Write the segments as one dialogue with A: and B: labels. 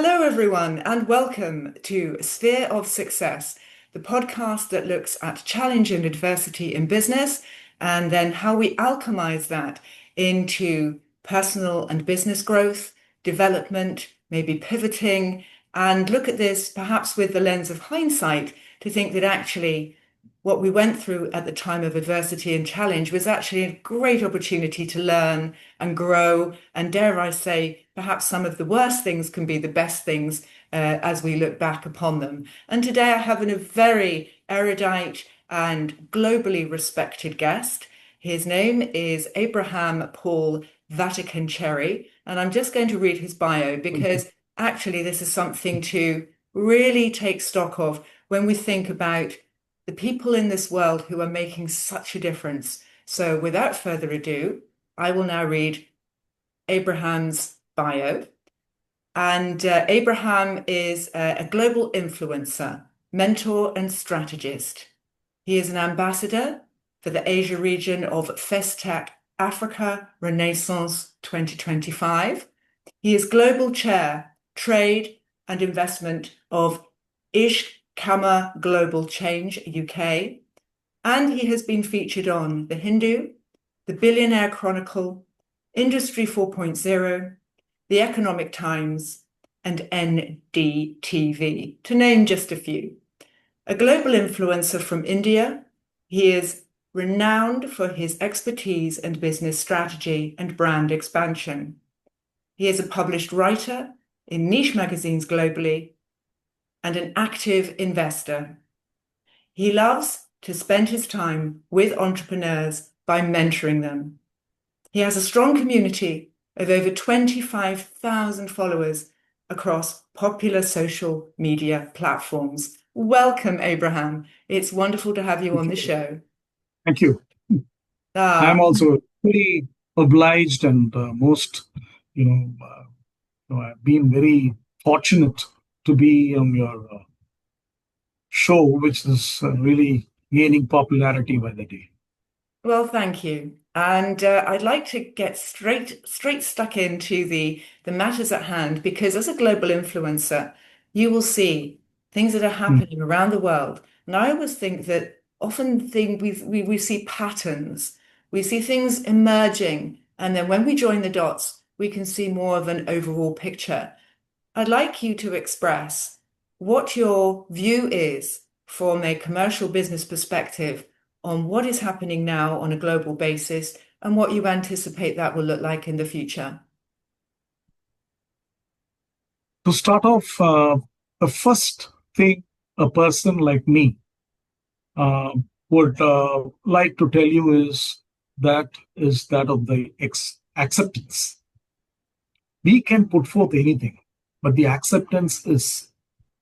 A: Hello, everyone, and welcome to Sphere of Success, the podcast that looks at challenge and adversity in business and then how we alchemize that into personal and business growth, development, maybe pivoting, and look at this perhaps with the lens of hindsight to think that actually what we went through at the time of adversity and challenge was actually a great opportunity to learn and grow. And dare I say, perhaps some of the worst things can be the best things as we look back upon them. And today I have a very erudite and globally respected guest. His name is Abraham Paul Vatakencherry. And I'm just going to read his bio because actually this is something to really take stock of when we think about the people in this world who are making such a difference. So without further ado, I will now read Abraham's bio. And Abraham is a global influencer, mentor, and strategist. He is an ambassador for the Asia region of FESTEC Africa Renaissance 2025. He is global chair, trade and investment of 𝐿𝑥 Global Change UK, and he has been featured on The Hindu, The Billionaire Chronicle, Industry 4.0, The Economic Times, and NDTV, to name just a few. A global influencer from India, he is renowned for his expertise and business strategy and brand expansion. He is a published writer in niche magazines globally and an active investor. He loves to spend his time with entrepreneurs by mentoring them. He has a strong community of over 25,000 followers across popular social media platforms. Welcome, Abraham. It's wonderful to have you on the show.
B: Thank you. I'm also really obliged and I've been very fortunate to be on your show, which is really gaining popularity by the day.
A: Well, thank you. And I'd like to get straight stuck into the matters at hand, because as a global influencer, you will see things that are happening around the world. And I always think that often we see patterns, we see things emerging, and then when we join the dots, we can see more of an overall picture. I'd like you to express what your view is from a commercial business perspective on what is happening now on a global basis and what you anticipate that will look like in the future.
B: To start off, the first thing a person like me would like to tell you is that of the acceptance. We can put forth anything, but the acceptance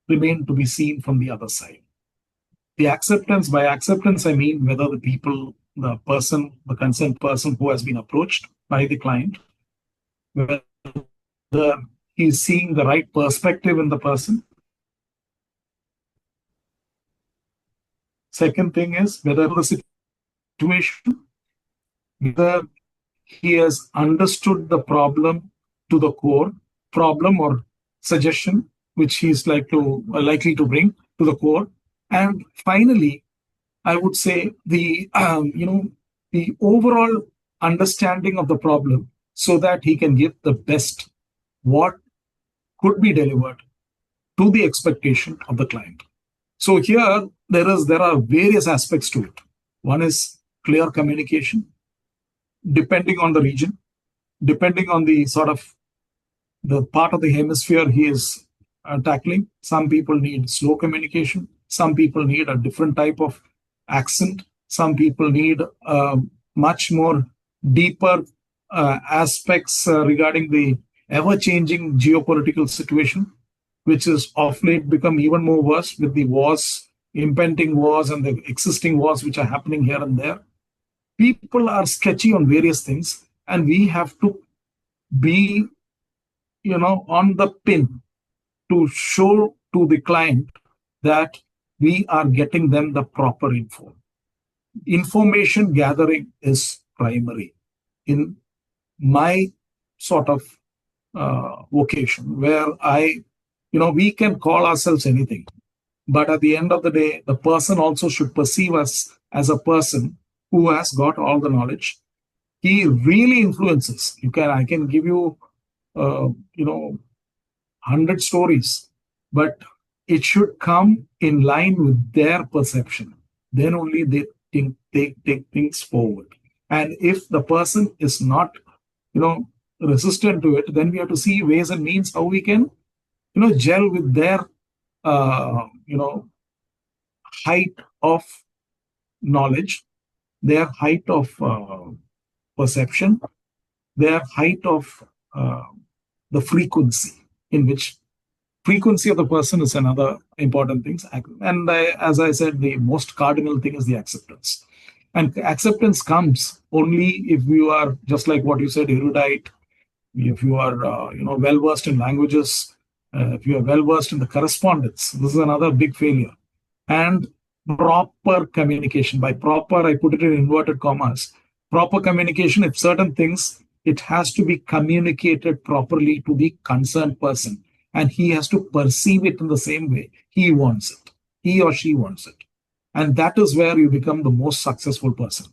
B: remain to be seen from the other side. By acceptance, I mean whether the concerned person who has been approached by the client, whether he is seeing the right perspective in the person. Second thing is whether the situation, whether he has understood the problem to the core, problem or suggestion which he is likely to bring to the core. And finally, I would say the overall understanding of the problem, so that he can give the best what could be delivered to the expectation of the client. So here there are various aspects to it. One is clear communication, depending on the region, depending on the the part of the hemisphere he is tackling. Some people need slow communication. Some people need a different type of accent. Some people need much more deeper aspects regarding the ever-changing geopolitical situation, which is of late become even more worse with the wars, impending wars and the existing wars which are happening here and there. People are sketchy on various things, and we have to be on the pin to show to the client that we are getting them the proper info. Information gathering is primary in my vocation, where I we can call ourselves anything. But at the end of the day, the person also should perceive us as a person who has got all the knowledge. He really influences. I can give you, 100 stories, but it should come in line with their perception. Then only they take things forward. And if the person is not, resistant to it, then we have to see ways and means how we can, gel with their, height of knowledge, their height of perception, their height of the frequency, in which frequency of the person is another important thing. And as I said, the most cardinal thing is the acceptance. And acceptance comes only if you are, just like what you said, erudite, if you are, well-versed in languages, if you are well-versed in the correspondence. This is another big failure. And proper communication. By proper, I put it in inverted commas. Proper communication, if certain things, it has to be communicated properly to the concerned person. And he has to perceive it in the same way he wants it. He or she wants it. And that is where you become the most successful person.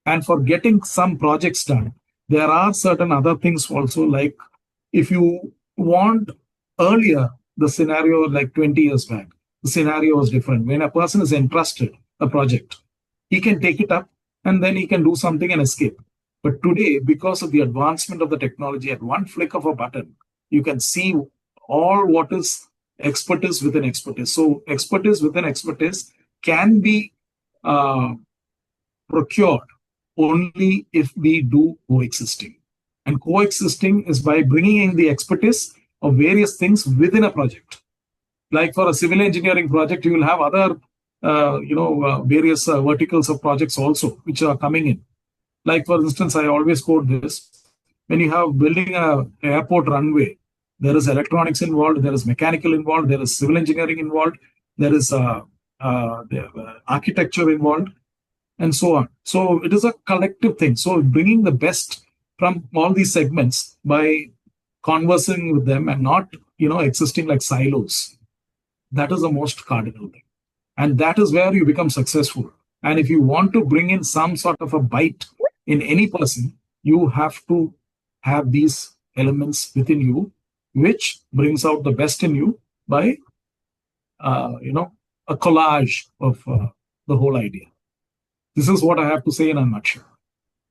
B: And for getting some projects done, there are certain other things also, like if you want earlier, the scenario like 20 years back, the scenario was different. When a person is entrusted a project, he can take it up and then he can do something and escape. But today, because of the advancement of the technology, at one flick of a button, you can see all what is expertise within expertise. So expertise within expertise can be procured only if we do coexisting. And coexisting is by bringing in the expertise of various things within a project. Like for a civil engineering project, you will have other, various verticals of projects also, which are coming in. Like, for instance, I always quote this. When you have building an airport runway, there is electronics involved, there is mechanical involved, there is civil engineering involved, there is architecture involved, and so on. So it is a collective thing. So bringing the best from all these segments by conversing with them and not, existing like silos. That is the most cardinal thing. And that is where you become successful. And if you want to bring in some sort of a bite in any person, you have to have these elements within you, which brings out the best in you by, a collage of the whole idea. This is what I have to say in a nutshell.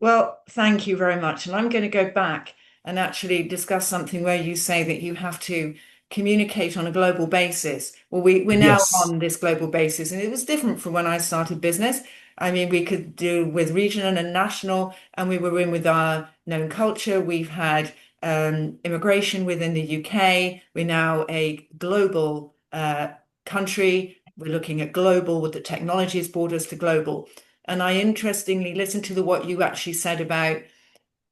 A: Well, thank you very much. And I'm going to go back and actually discuss something where you say that you have to communicate on a global basis. Well, we're now on this global basis, and it was different from when I started business. I mean, we could do with regional and national, and we were in with our known culture. We've had immigration within the UK. We're now a global country. We're looking at global, with the technologies brought us to global. And I interestingly listened to what you actually said about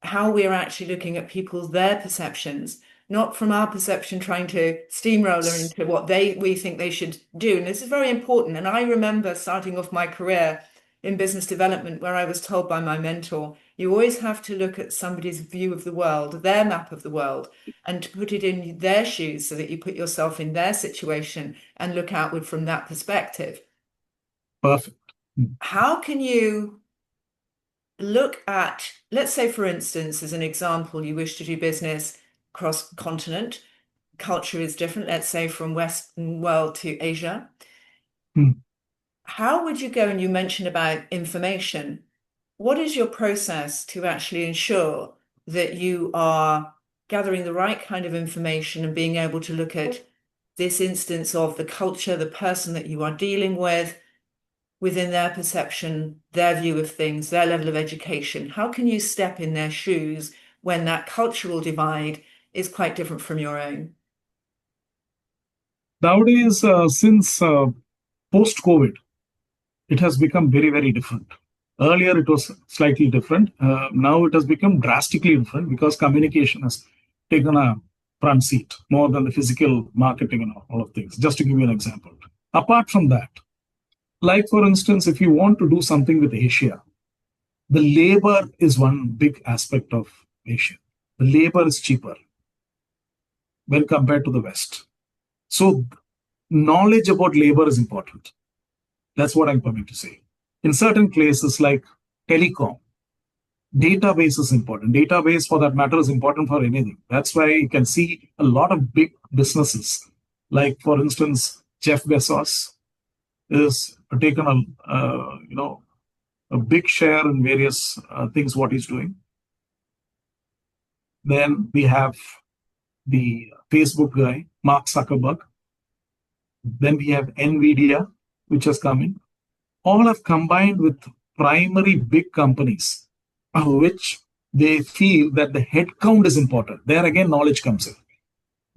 A: how we're actually looking at their perceptions, not from our perception trying to steamroller into what we think they should do. And this is very important. And I remember starting off my career in business development, where I was told by my mentor, you always have to look at somebody's view of the world, their map of the world, and put it in their shoes so that you put yourself in their situation and look outward from that perspective.
B: Perfect.
A: How can you look at, let's say, for instance, as an example, you wish to do business cross continent, culture is different, let's say from Western world to Asia. How would you go, and you mentioned about information, what is your process to actually ensure that you are gathering the right kind of information and being able to look at this instance of the culture, the person that you are dealing with, within their perception, their view of things, their level of education? How can you step in their shoes when that cultural divide is quite different from your own?
B: Nowadays, since post-COVID, it has become very, very different. Earlier, it was slightly different. Now it has become drastically different because communication has taken a front seat more than the physical marketing and all of things. Just to give you an example. Apart from that, like for instance, if you want to do something with Asia, the labor is one big aspect of Asia. The labor is cheaper when compared to the West. So knowledge about labor is important. That's what I'm coming to say. In certain places like telecom, database is important. Database, for that matter, is important for anything. That's why you can see a lot of big businesses, like, for instance, Jeff Bezos is taken a big share in various things what he's doing. Then we have the Facebook guy, Mark Zuckerberg. Then we have NVIDIA, which has come in. All have combined with primary big companies, which they feel that the headcount is important. There again, knowledge comes in.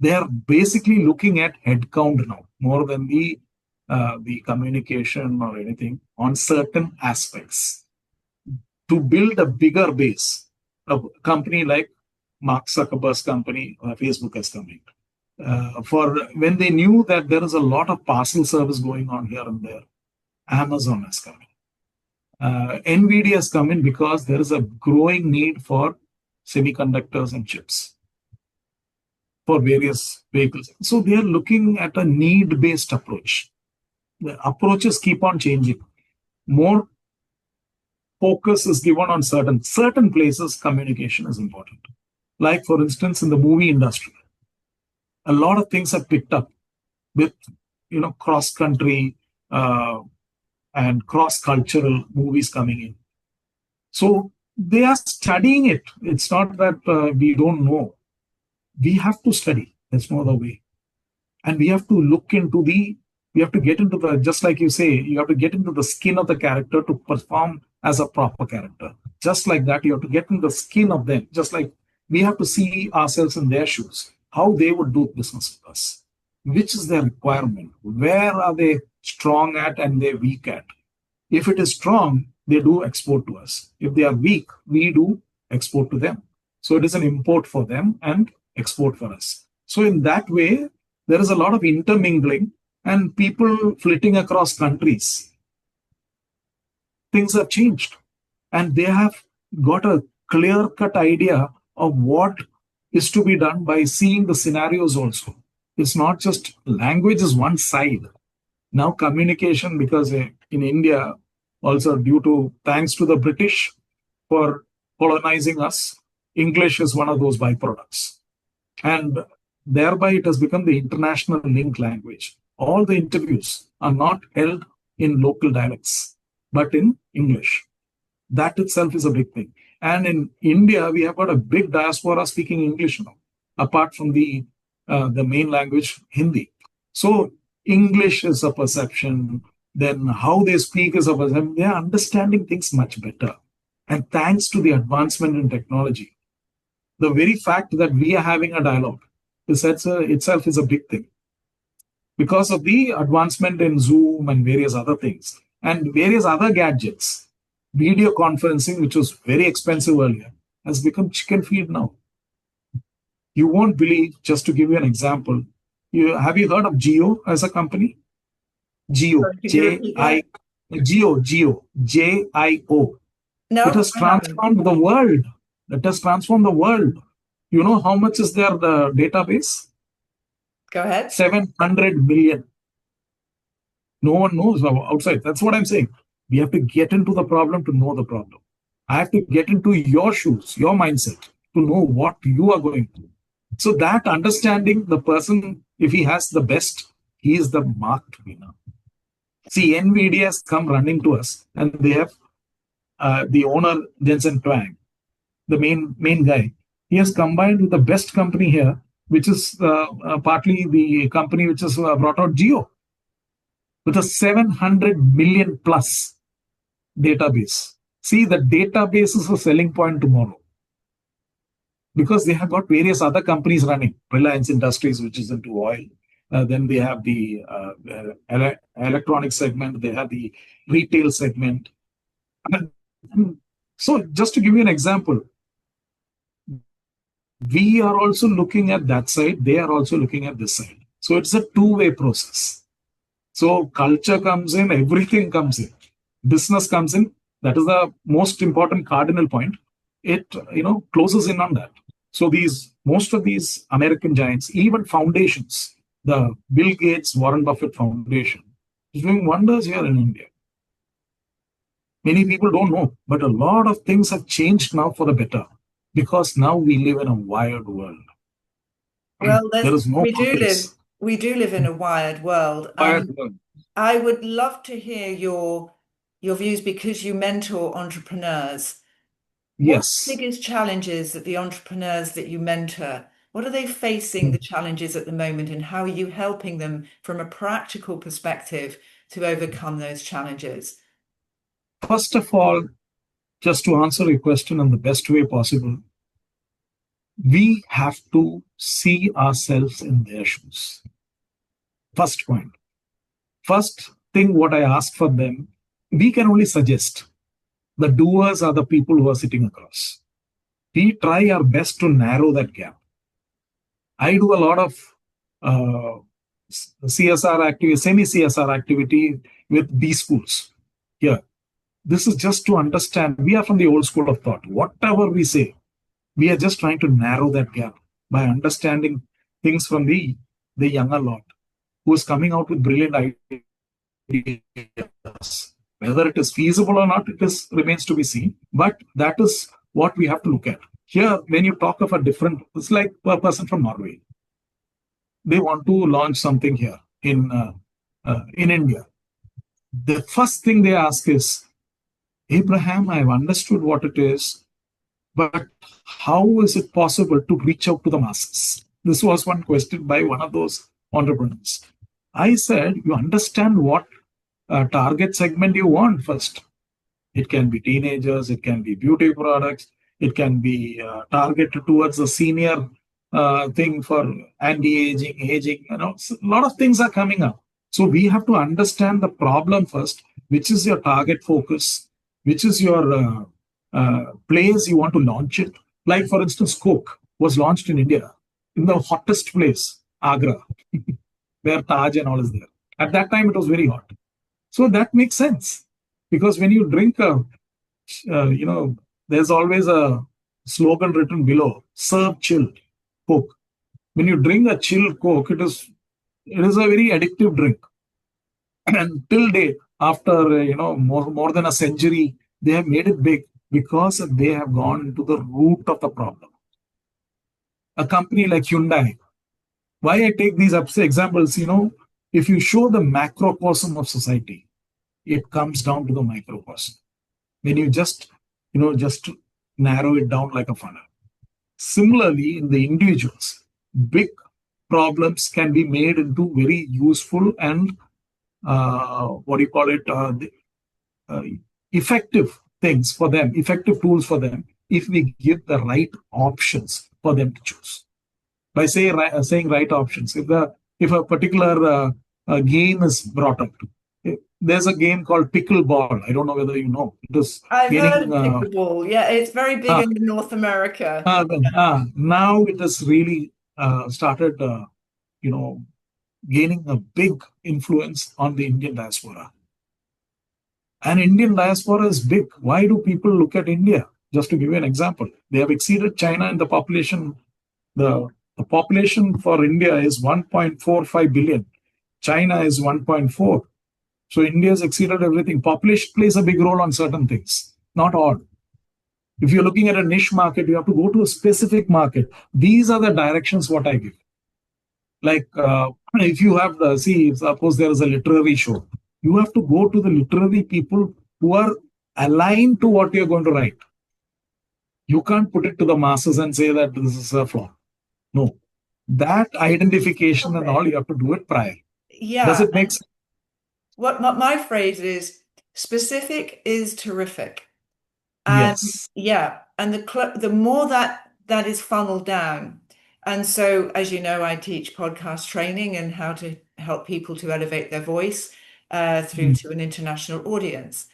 B: They are basically looking at headcount now, more than the communication or anything, on certain aspects. To build a bigger base, a company like Mark Zuckerberg's company, Facebook has come in. For when they knew that there is a lot of parcel service going on here and there, Amazon has come in. NVIDIA has come in because there is a growing need for semiconductors and chips for various vehicles. So they are looking at a need-based approach. The approaches keep on changing. More focus is given on certain places. Communication is important. Like, for instance, in the movie industry, a lot of things have picked up with cross-country and cross-cultural movies coming in. So they are studying it. It's not that we don't know. We have to study. There's no other way. And we have to look into just like you say, you have to get into the skin of the character to perform as a proper character. Just like that, you have to get in the skin of them. Just like we have to see ourselves in their shoes, how they would do business with us. Which is their requirement? Where are they strong at and they're weak at? If it is strong, they do export to us. If they are weak, we do export to them. So it is an import for them and export for us. So in that way, there is a lot of intermingling and people flitting across countries. Things have changed and they have got a clear-cut idea of what is to be done by seeing the scenarios also. It's not just language is one side. Now communication, because in India, also thanks to the British for colonizing us, English is one of those byproducts. And thereby it has become the international link language. All the interviews are not held in local dialects, but in English. That itself is a big thing. And in India, we have got a big diaspora speaking English now, apart from the main language, Hindi. So English is a perception. Then how they speak is a perception. They are understanding things much better. And thanks to the advancement in technology, the very fact that we are having a dialogue itself is a big thing. Because of the advancement in Zoom and various other things, and various other gadgets, video conferencing, which was very expensive earlier, has become chicken feed now. You won't believe, just to give you an example, have you heard of 𝐿 as a company? 𝐿, 𝐿,
A: No,
B: it has transformed the world. It has transformed the world. You know how much is their database?
A: Go ahead.
B: 700 million. No one knows outside. That's what I'm saying. We have to get into the problem to know the problem. I have to get into your shoes, your mindset, to know what you are going through. So that understanding the person, if he has the best, he is the marked winner. See, NVIDIA has come running to us, and they have the owner, Jensen Huang, the main guy. He has combined with the best company here, which is partly the company which has brought out 𝐿, with a 700 million plus database. See, the database is a selling point tomorrow, because they have got various other companies running. Reliance Industries, which is into oil. Then they have the electronic segment. They have the retail segment. So just to give you an example, we are also looking at that side. They are also looking at this side. So it's a two-way process. So culture comes in, everything comes in. Business comes in. That is the most important cardinal point. It closes in on that. So most of these American giants, even foundations, the Bill Gates Warren Buffett Foundation is doing wonders here in India. Many people don't know, but a lot of things have changed now for the better because now we live in a wired world.
A: Well,
B: There is no boundaries.
A: we do live in a wired world.
B: Wired world.
A: I would love to hear your views because you mentor entrepreneurs. What's the
B: Yes.
A: biggest challenges that the entrepreneurs that you mentor, what are they facing the challenges at the moment, and how are you helping them from a practical perspective to overcome those challenges?
B: First of all, just to answer your question in the best way possible, we have to see ourselves in their shoes. First point. First thing, what I ask for them, we can only suggest. The doers are the people who are sitting across. We try our best to narrow that gap. I do a lot of CSR activity, semi-CSR activity with B schools here. This is just to understand. We are from the old school of thought. Whatever we say, we are just trying to narrow that gap by understanding things from the younger lot who is coming out with brilliant ideas. Whether it is feasible or not, remains to be seen. But that is what we have to look at. Here, when you talk of a different, it's like a person from Norway. They want to launch something here in India. The first thing they ask is, Abraham, I've understood what it is, but how is it possible to reach out to the masses? This was one question by one of those entrepreneurs. I said, you understand what target segment you want first. It can be teenagers, it can be beauty products, it can be targeted towards a senior thing for anti-aging, aging, a lot of things are coming up. So we have to understand the problem first, which is your target focus, which is your place you want to launch it. Like, for instance, Coke was launched in India, in the hottest place, Agra, where Taj and all is there. At that time, it was very hot. So that makes sense. Because when you drink there's always a slogan written below, serve chilled Coke. When you drink a chilled Coke, it is a very addictive drink. And till date, after more than a century, they have made it big because they have gone into the root of the problem. A company like Hyundai, why I take these examples, if you show the macrocosm of society, it comes down to the microcosm. When you just narrow it down like a funnel. Similarly, in the individuals, big problems can be made into very useful and effective things for them, effective tools for them, if we give the right options for them to choose. By saying right options, if a particular game is brought up, there's a game called pickleball. I don't know whether you know.
A: I've heard of pickleball. Yeah, it's very big in North America.
B: Now it has really started, gaining a big influence on the Indian diaspora. And Indian diaspora is big. Why do people look at India? Just to give you an example, they have exceeded China in the population. The population for India is 1.45 billion. China is 1.4. So India has exceeded everything. Population plays a big role on certain things, not all. If you're looking at a niche market, you have to go to a specific market. These are the directions what I give. Like if you have suppose there is a literary show, you have to go to the literary people who are aligned to what you're going to write. You can't put it to the masses and say that this is a flaw. No. That identification and all, you have to do it prior.
A: Yeah.
B: Does it make sense?
A: What my phrase is, specific is terrific. And
B: yes.
A: Yeah. And the more that is funneled down. And so, as you know, I teach podcast training and how to help people to elevate their voice through to an international audience.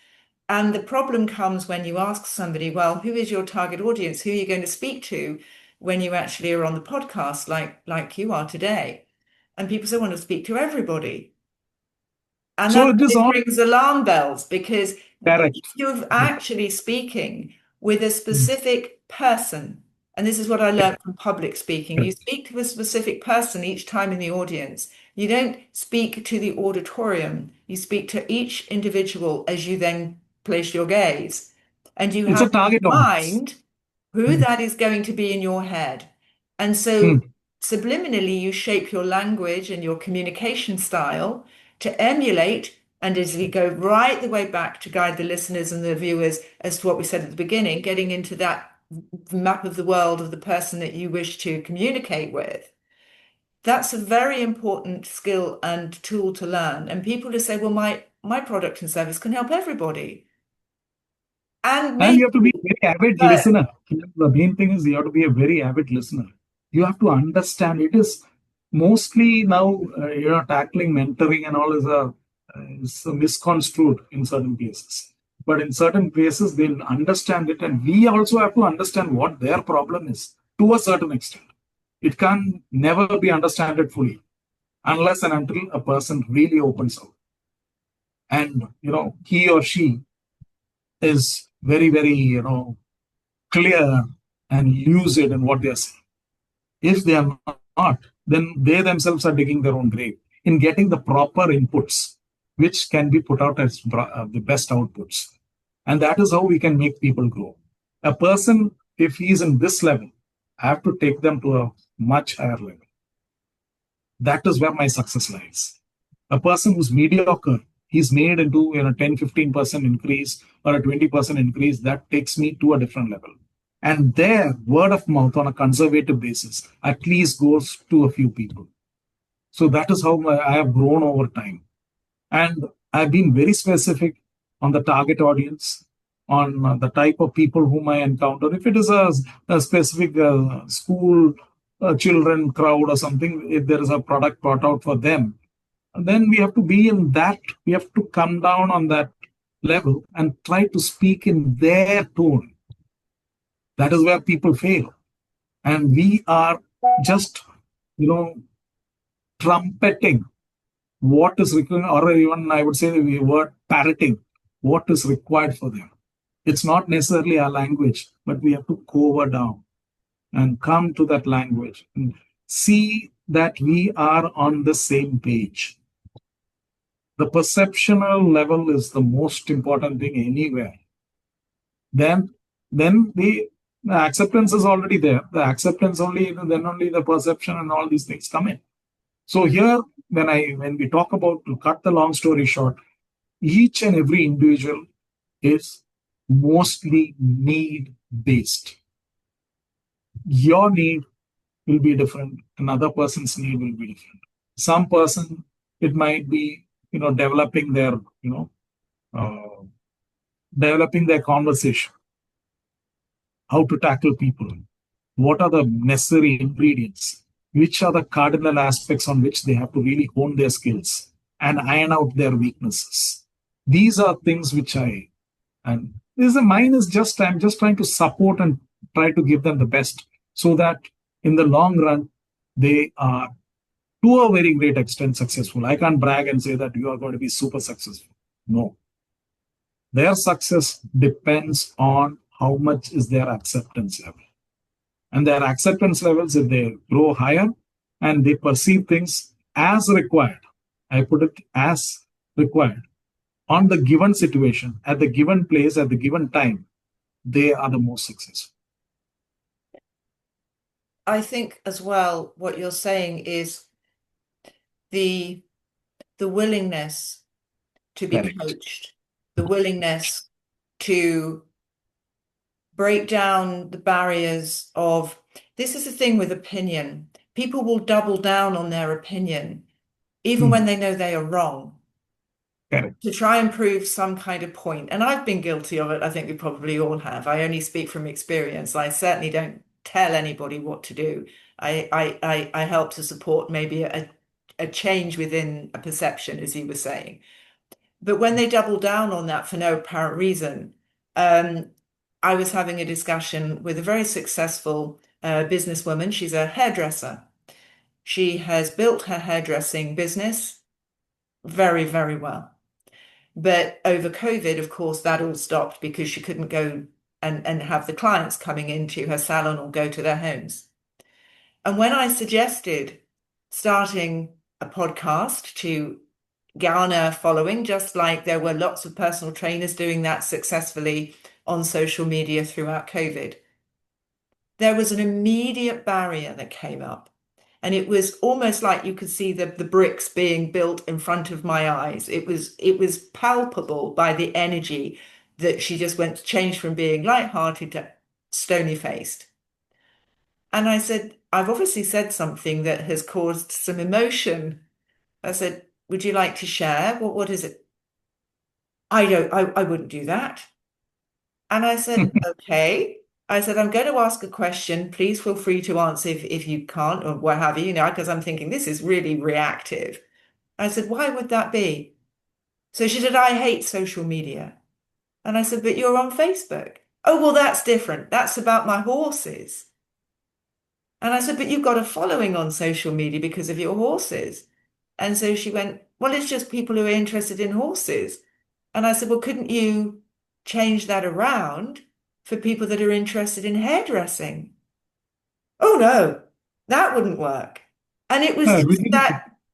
A: And the problem comes when you ask somebody, well, who is your target audience? Who are you going to speak to when you actually are on the podcast like you are today? And people say, I want to speak to everybody. And so that brings alarm bells because if you're actually speaking with a specific person, And this is what I learned from public speaking. You speak to a specific person each time in the audience. You don't speak to the auditorium. You speak to each individual as you then place your gaze. And you
B: It's a
A: have in
B: target audience.
A: mind who that is going to be in your head. And so subliminally, you shape your language and your communication style to emulate, and as we go right the way back to guide the listeners and the viewers as to what we said at the beginning, getting into that map of the world of the person that you wish to communicate with. That's a very important skill and tool to learn. And people just say, well, my product and service can help everybody. And
B: you have to be a very avid listener. The main thing is you have to be a very avid listener. You have to understand. It is mostly now, tackling mentoring and all is misconstrued in certain cases. But in certain cases, they'll understand it. And we also have to understand what their problem is to a certain extent. It can never be understood fully unless and until a person really opens out. And, he or she is very, very, clear and lucid in what they are saying. If they are not, then they themselves are digging their own grave in getting the proper inputs, which can be put out as the best outputs. And that is how we can make people grow. A person, if he is in this level, I have to take them to a much higher level. That is where my success lies. A person who's mediocre, he's made into 10-15% increase or a 20% increase, that takes me to a different level. And their word of mouth on a conservative basis at least goes to a few people. So that is how I have grown over time. And I've been very specific on the target audience, on the type of people whom I encounter. If it is a specific school children crowd or something, if there is a product brought out for them, then we have to be in that, we have to come down on that level and try to speak in their tone. That is where people fail. And we are just, trumpeting what is required, or even I would say the word parroting what is required for them. It's not necessarily our language, but we have to cover down and come to that language and see that we are on the same page. The perceptual level is the most important thing anywhere. Then the acceptance is already there. The acceptance only, then only the perception and all these things come in. So here, when we talk about, to cut the long story short, each and every individual is mostly need-based. Your need will be different. Another person's need will be different. Some person, it might be, developing their conversation, how to tackle people, what are the necessary ingredients, which are the cardinal aspects on which they have to really hone their skills and iron out their weaknesses. These are things which I'm just trying to support and try to give them the best so that in the long run, they are to a very great extent successful. I can't brag and say that you are going to be super successful. No. Their success depends on how much is their acceptance level. And their acceptance levels, if they grow higher and they perceive things as required, I put it as required, on the given situation, at the given place, at the given time, they are the most successful.
A: I think as well, what you're saying is the willingness to be coached, the willingness to break down the barriers of, this is the thing with opinion. People will double down on their opinion, even when they know they are wrong, to try and prove some kind of point. And I've been guilty of it. I think we probably all have. I only speak from experience. I certainly don't tell anybody what to do. I help to support maybe a change within a perception, as you were saying. But when they double down on that for no apparent reason, I was having a discussion with a very successful businesswoman. She's a hairdresser. She has built her hairdressing business very, very well. But over COVID, of course, that all stopped because she couldn't go and have the clients coming into her salon or go to their homes. And when I suggested starting a podcast to garner following, just like there were lots of personal trainers doing that successfully on social media throughout COVID, there was an immediate barrier that came up. And it was almost like you could see the bricks being built in front of my eyes. It was palpable by the energy that she just went to change from being lighthearted to stony-faced. And I said, I've obviously said something that has caused some emotion. I said, would you like to share? What is it? I wouldn't do that. And I said, okay. I said, I'm going to ask a question. Please feel free to answer if you can't or what have you, because I'm thinking this is really reactive. I said, why would that be? So she said, I hate social media. And I said, but you're on Facebook. Oh, well, that's different. That's about my horses. And I said, but you've got a following on social media because of your horses. And so she went, well, it's just people who are interested in horses. And I said, well, couldn't you change that around for people that are interested in hairdressing? Oh, no, that wouldn't work. And it was just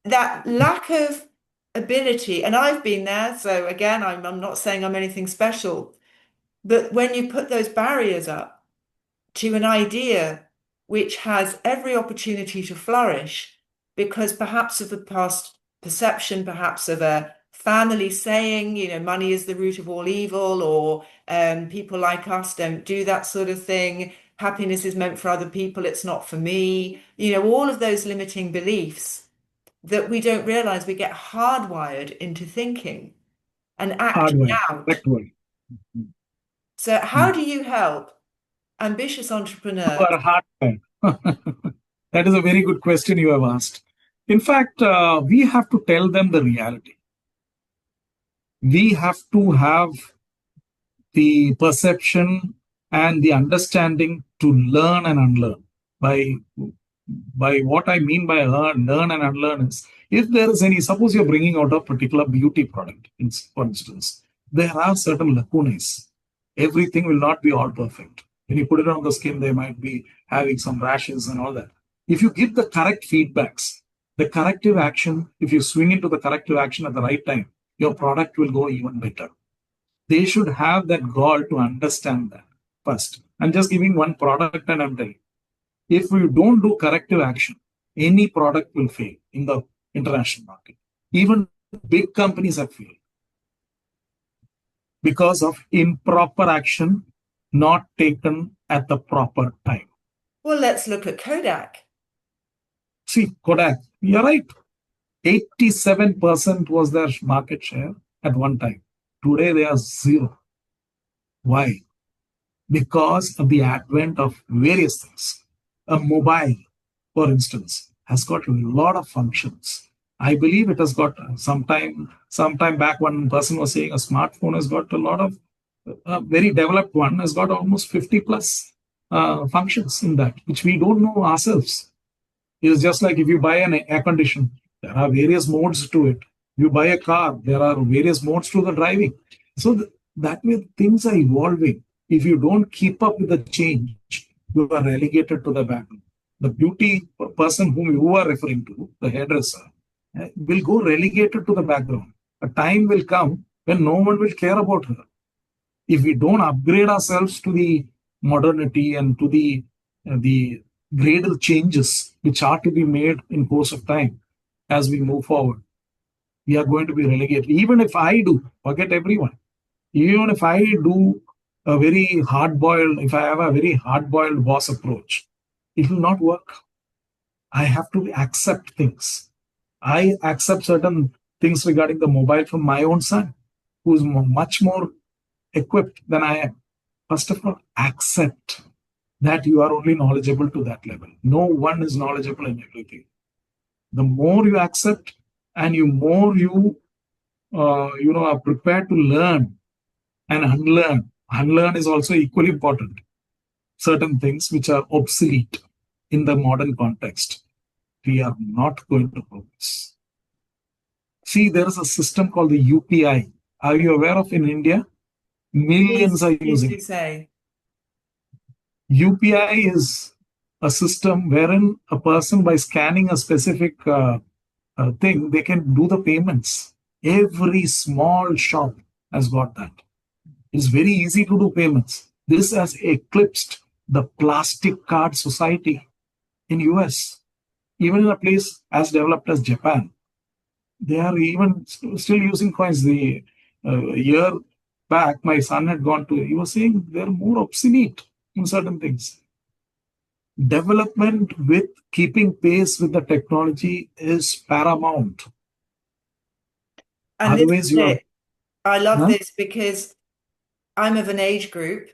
A: that lack of ability. And I've been there. So again, I'm not saying I'm anything special. But when you put those barriers up to an idea which has every opportunity to flourish, because perhaps of the past perception, perhaps of a family saying, money is the root of all evil, or people like us don't do that sort of thing. Happiness is meant for other people. It's not for me. All of those limiting beliefs that we don't realize we get hardwired into thinking and acting out. So how do you help ambitious entrepreneurs?
B: That is a very good question you have asked. In fact, we have to tell them the reality. We have to have the perception and the understanding to learn and unlearn. By what I mean by learn and unlearn is, if there is any, suppose you're bringing out a particular beauty product, for instance, there are certain lacunae. Everything will not be all perfect. When you put it on the skin, they might be having some rashes and all that. If you give the correct feedbacks, the corrective action, if you swing into the corrective action at the right time, your product will go even better. They should have that gall to understand that first. I'm just giving one product and I'm telling you, if we don't do corrective action, any product will fail in the international market. Even big companies have failed because of improper action not taken at the proper time.
A: Well, let's look at Kodak.
B: See, Kodak, you're right. 87% was their market share at one time. Today, they are 0. Why? Because of the advent of various things. A mobile, for instance, has got a lot of functions. I believe it has got sometime back, one person was saying a smartphone has got a lot of, a very developed one has got almost 50 plus functions in that, which we don't know ourselves. It's just like if you buy an air conditioner, there are various modes to it. You buy a car, there are various modes to the driving. So that way things are evolving. If you don't keep up with the change, you are relegated to the background. The beauty person whom you are referring to, the hairdresser, will go relegated to the background. A time will come when no one will care about her. If we don't upgrade ourselves to the modernity and to the gradal changes which are to be made in course of time as we move forward, we are going to be relegated. Even if I do, forget everyone. Even if I do a very hard-boiled, if I have a very hard-boiled boss approach, it will not work. I have to accept things. I accept certain things regarding the mobile from my own son, who is much more equipped than I am. First of all, accept that you are only knowledgeable to that level. No one is knowledgeable in everything. The more you accept and you are prepared to learn and unlearn. Unlearn is also equally important. Certain things which are obsolete in the modern context, we are not going to progress. See, there is a system called the UPI. Are you aware of in India? Millions are using it. UPI is a system wherein a person, by scanning a specific thing, they can do the payments. Every small shop has got that. It's very easy to do payments. This has eclipsed the plastic card society in US. Even in a place as developed as Japan, they are even still using coins. The year back, my son had gone to, he was saying they're more obsolete in certain things. Development with keeping pace with the technology is paramount.
A: And
B: Otherwise, you are.
A: I love
B: Huh?
A: this because I'm of an age group.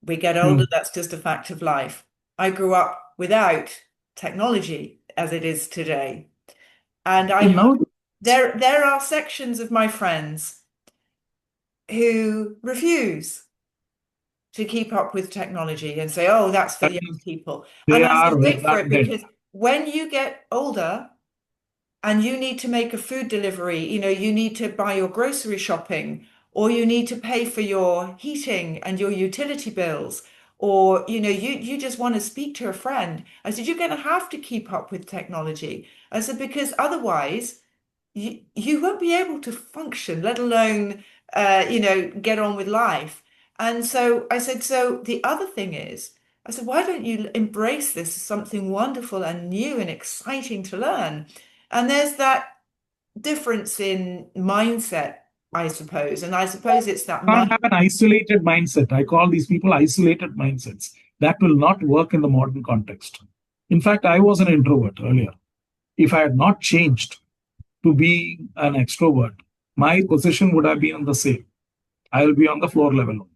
A: We get older, that's just a fact of life. I grew up without technology as it is today. And
B: Now,
A: there are sections of my friends who refuse to keep up with technology and say, oh, that's for young people.
B: they
A: And I say,
B: are
A: wait for it,
B: dead.
A: because when you get older and you need to make a food delivery, you need to buy your grocery shopping, or you need to pay for your heating and your utility bills, or you just want to speak to a friend. I said, you're going to have to keep up with technology. I said, because otherwise you won't be able to function, let alone get on with life. And so I said, so the other thing is, I said, why don't you embrace this as something wonderful and new and exciting to learn? And there's that difference in mindset, I suppose. And I suppose it's that
B: Can't have
A: mind.
B: an isolated mindset. I call these people isolated mindsets. That will not work in the modern context. In fact, I was an introvert earlier. If I had not changed to be an extrovert, my position would have been the same. I will be on the floor level.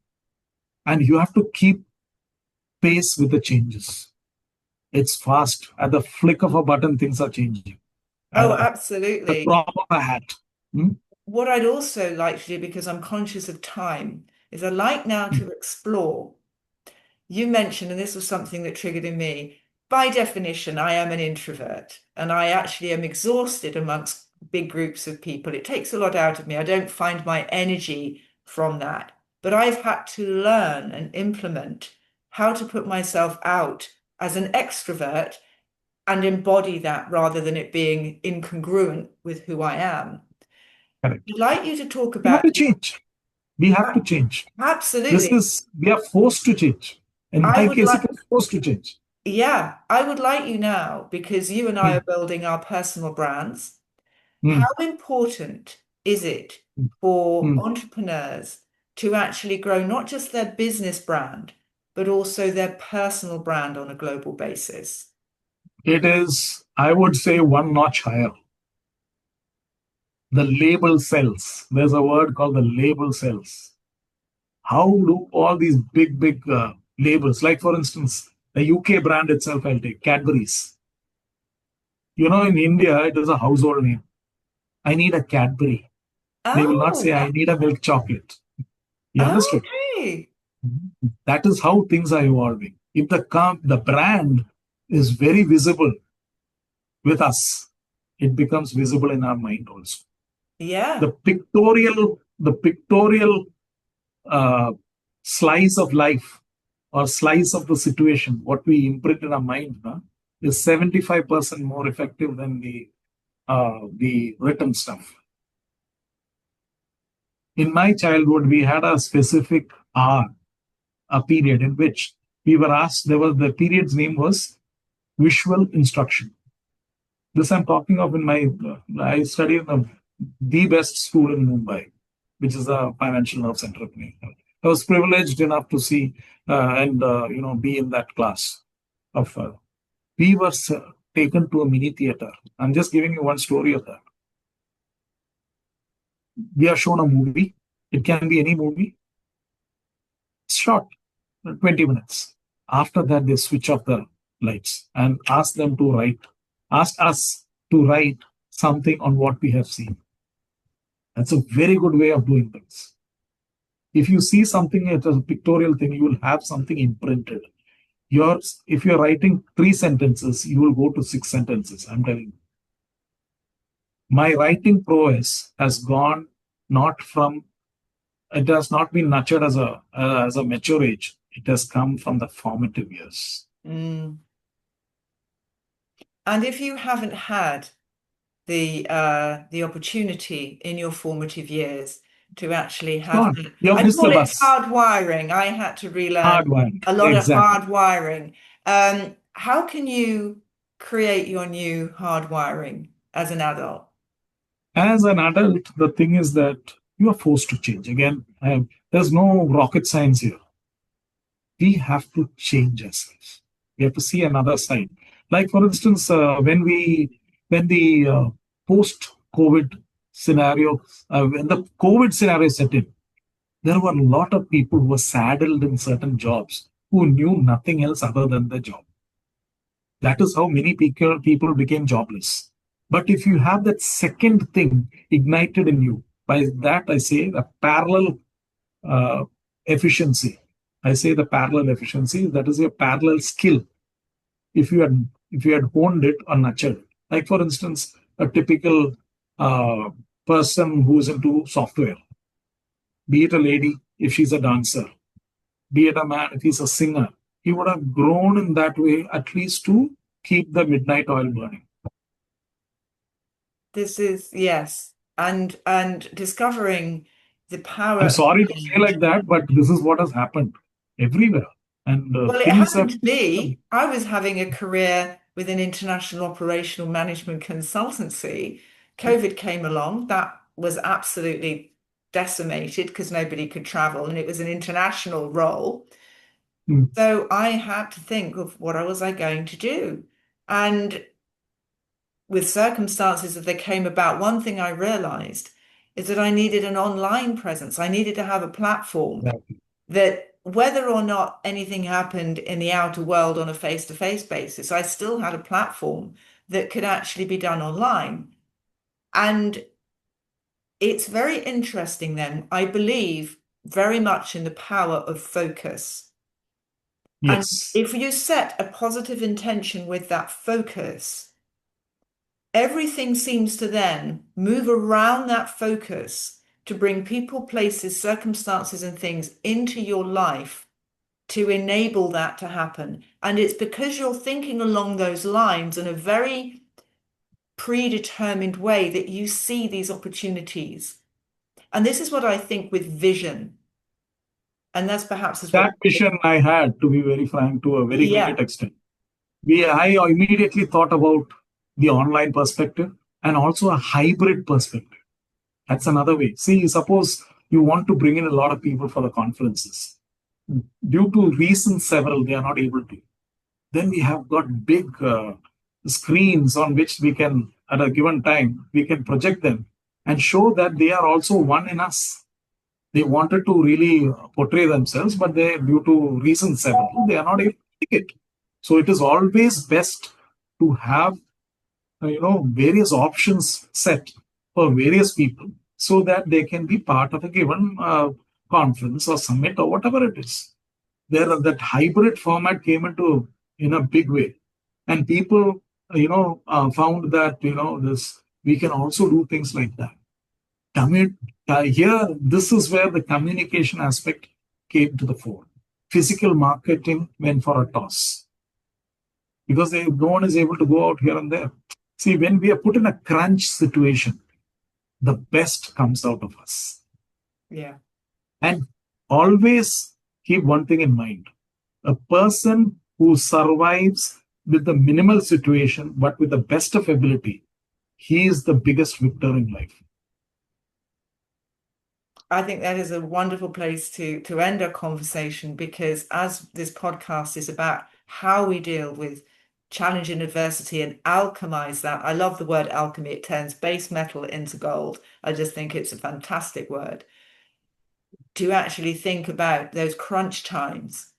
B: And you have to keep pace with the changes. It's fast. At the flick of a button, things are changing.
A: Oh,
B: The
A: absolutely.
B: drop of a hat.
A: What I'd also like to do, because I'm conscious of time, is I'd like now to explore. You mentioned, and this was something that triggered in me, by definition, I am an introvert and I actually am exhausted amongst big groups of people. It takes a lot out of me. I don't find my energy from that. But I've had to learn and implement how to put myself out as an extrovert and embody that rather than it being incongruent with who I am.
B: Correct.
A: I'd like you to talk
B: We have
A: about.
B: to change. We have to change.
A: Absolutely.
B: We are forced to change. In
A: I
B: my
A: would
B: case,
A: like,
B: it was forced to change.
A: yeah, I would like you now, because you and I are
B: Hmm.
A: building our personal brands.
B: Hmm.
A: How important is it for
B: Hmm.
A: entrepreneurs to actually grow not just their business brand, but also their personal brand on a global basis?
B: It is, I would say, one notch higher. The label sells. There's a word called the label sells. How do all these big labels, like for instance, the UK brand itself, I'll take Cadbury's. In India, it is a household name. I need a Cadbury. They will not say,
A: Oh,
B: I need a milk chocolate. You understood?
A: okay.
B: That is how things are evolving. If the brand is very visible with us, it becomes visible in our mind also.
A: Yeah.
B: The pictorial slice of life or slice of the situation, what we imprint in our mind, is 75% more effective than the written stuff. In my childhood, we had a specific hour, a period in which we were asked, the period's name was visual instruction. This I'm talking of I studied in the best school in Mumbai, which is a financial nerve center of me. I was privileged enough to see and be in that class. We were taken to a mini theater. I'm just giving you one story of that. We are shown a movie. It can be any movie. It's short, 20 minutes. After that, they switch off the lights and ask us to write something on what we have seen. That's a very good way of doing things. If you see something as a pictorial thing, you will have something imprinted. If you're writing 3 sentences, you will go to 6 sentences. I'm telling you. My writing prowess has gone not from, it has not been nurtured as a mature age. it has come from the formative years.
A: And if you haven't had the opportunity in your formative years to actually have,
B: You've
A: I
B: missed
A: call
B: the
A: it
B: bus.
A: hard wiring. I had to relearn a lot of hard wiring. How can you create your new hard wiring as an adult?
B: As an adult, the thing is that you are forced to change. Again, there's no rocket science here. We have to change ourselves. We have to see another side. Like, for instance, when the post-COVID scenario, when the COVID scenario set in, there were a lot of people who were saddled in certain jobs who knew nothing else other than their job. That is how many people became jobless. But if you have that second thing ignited in you, by that I say the parallel efficiency. I say the parallel efficiency, that is a parallel skill. If you had honed it or nurtured it. Like, for instance, a typical person who's into software, be it a lady if she's a dancer, be it a man if he's a singer, he would have grown in that way at least to keep the midnight oil burning.
A: This is, yes, and discovering the power.
B: I'm sorry to say like that, but this is what has happened everywhere. And
A: well, it happened to me. I was having a career with an international operational management consultancy. COVID came along. That was absolutely decimated because nobody could travel, and it was an international role. So I had to think of what was I going to do. And with circumstances that they came about, one thing I realized is that I needed an online presence. I needed to have a platform that whether or not anything happened in the outer world on a face-to-face basis, I still had a platform that could actually be done online. And it's very interesting then. I believe very much in the power of focus.
B: Yes.
A: And if you set a positive intention with that focus, everything seems to then move around that focus to bring people, places, circumstances, and things into your life to enable that to happen. And it's because you're thinking along those lines in a very predetermined way that you see these opportunities. And this is what I think with vision. And that's perhaps
B: that vision I had, to be very frank, to a very great extent. I immediately thought about the online perspective and also a hybrid perspective. That's another way. See, suppose you want to bring in a lot of people for the conferences. Due to reasons several, they are not able to. Then we have got big screens on which we can, at a given time, we can project them and show that they are also one in us. They wanted to really portray themselves, but due to reasons several, they are not able to take it. So it is always best to have, various options set for various people so that they can be part of a given conference or summit or whatever it is. That hybrid format came into in a big way, and people, found that we can also do things like that. Here, this is where the communication aspect came to the fore. Physical marketing went for a toss because no one is able to go out here and there. See, when we are put in a crunch situation, the best comes out of us.
A: Yeah.
B: And always keep one thing in mind. A person who survives with the minimal situation, but with the best of ability, he is the biggest victor in life.
A: I think that is a wonderful place to end our conversation, because as this podcast is about how we deal with challenge and adversity and alchemize that. I love the word alchemy. It turns base metal into gold. I just think it's a fantastic word. To actually think about those crunch times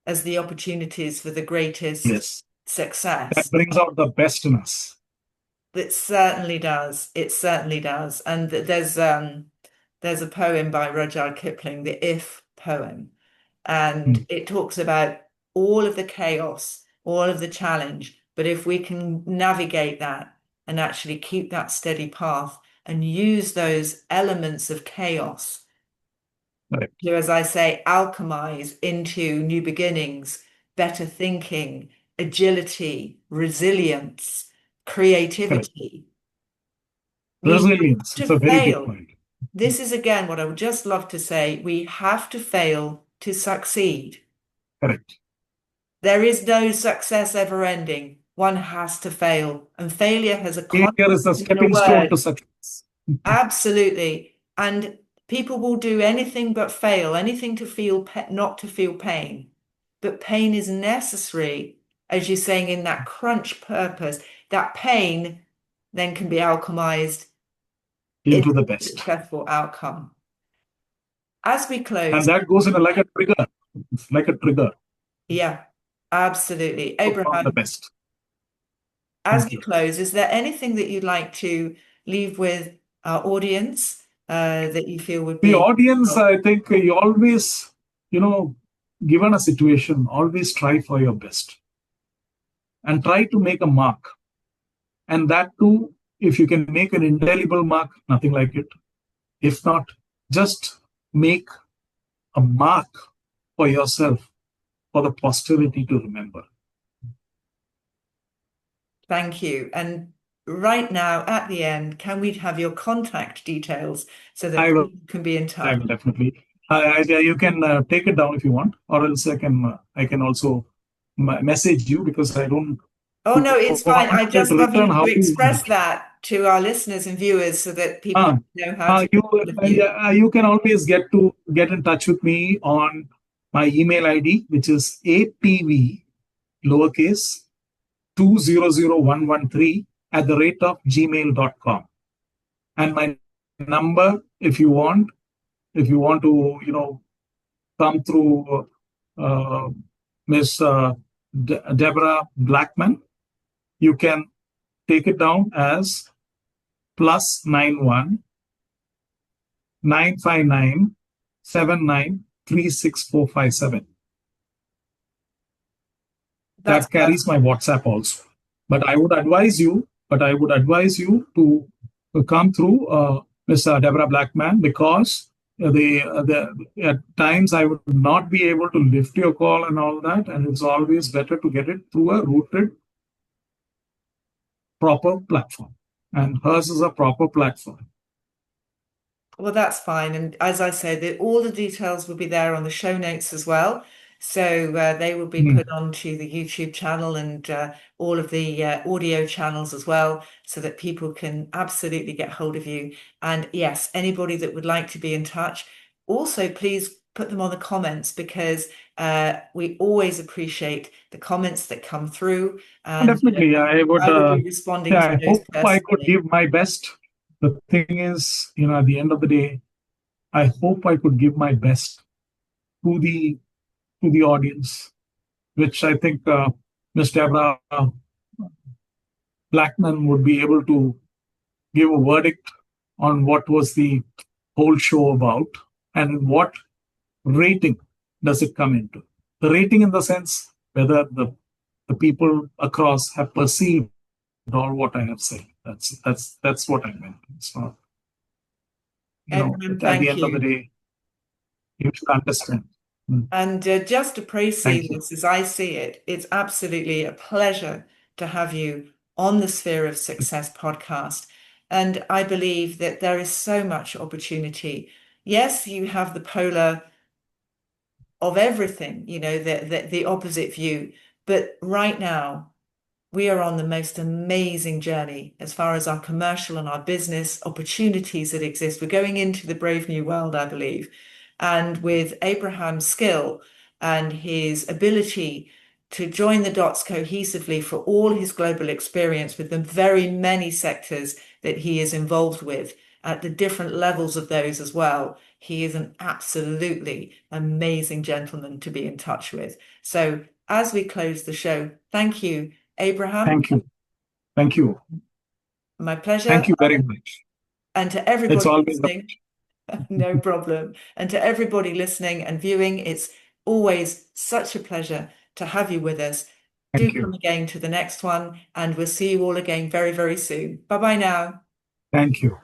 A: as the opportunities for the greatest success.
B: That brings out the best in us.
A: It certainly does. It certainly does. And there's a poem by Rudyard Kipling, the If poem, and it talks about all of the chaos, all of the challenge. But if we can navigate that and actually keep that steady path and use those elements of chaos
B: Correct.
A: to, as I say, alchemize into new beginnings, better thinking, agility, resilience,
B: Correct.
A: creativity. We have
B: Resilience.
A: to
B: It's a very good
A: fail.
B: point.
A: This is again what I would just love to say. We have to fail to succeed.
B: Correct.
A: There is no success ever ending. One has to fail, and failure has a
B: Failure is a
A: consequence in a
B: stepping stone to
A: word.
B: success.
A: Absolutely. And people will do anything but fail, anything to feel not to feel pain. But pain is necessary, as you're saying, in that crunch purpose. That pain then can be alchemized
B: Into
A: into
B: the
A: a
B: best.
A: successful outcome. As we
B: And
A: close,
B: that goes in like a trigger. It's like a trigger
A: yeah, absolutely.
B: to perform the
A: Abraham,
B: best.
A: as
B: Thank
A: we
B: you.
A: close, is there anything that you'd like to leave with our audience that you feel would
B: The
A: be?
B: audience, I think you always, given a situation, always try for your best and try to make a mark. And that too, if you can make an indelible mark, nothing like it. If not, just make a mark for yourself for the posterity to remember.
A: Thank you. And right now, at the end, can we have your contact details so that people can be in
B: I
A: touch?
B: will definitely. You can take it down if you want, or else I can also message you because I don't.
A: Oh, no, it's fine. I just love you to express
B: to.
A: that to our listeners and viewers so that people know how to
B: you can always get in touch with me on my email ID, which is APV lowercase 200113 @gmail.com. And my number, if you want to, come through Miss Deborah Blackman, you can take it down as +91 959 79 36457. That carries my WhatsApp also. But I would advise you to come through Miss Deborah Blackman, because at times I would not be able to lift your call and all that, and it's always better to get it through a rooted, proper platform. And hers is a proper platform.
A: Well, that's fine. And as I said, all the details will be there on the show notes as well. So they will be put onto the YouTube channel and all of the audio channels as well, so that people can absolutely get hold of you. And yes, anybody that would like to be in touch, also please put them on the comments, because we always appreciate the comments that come through. And
B: definitely, I would
A: be responding to
B: I
A: those
B: hope I could give my best. The thing is, at the end of the day, I hope I could give my best to the audience, which I think Ms. Deborah Blackman would be able to give a verdict on what was the whole show about and what rating does it come into. The rating in the sense whether the people across have perceived all what I have said. That's what I meant. It's not, at the end of the day, you should understand.
A: And just to precede this, as I see it, it's absolutely a pleasure to have you on the Sphere of Success podcast. And I believe that there is so much opportunity. Yes, you have the polar of everything, the opposite view. But right now, we are on the most amazing journey as far as our commercial and our business opportunities that exist. We're going into the brave new world, I believe. And with Abraham's skill and his ability to join the dots cohesively for all his global experience with the very many sectors that he is involved with at the different levels of those as well, he is an absolutely amazing gentleman to be in touch with. So as we close the show, thank you, Abraham.
B: Thank you.
A: My pleasure.
B: Thank you very much.
A: And to everybody
B: it's always
A: listening, no problem. And to everybody listening and viewing, it's always such a pleasure to have you with us.
B: Thank
A: Do come again to the next one, and we'll see you all again very, very soon. Bye-bye now.
B: Thank you.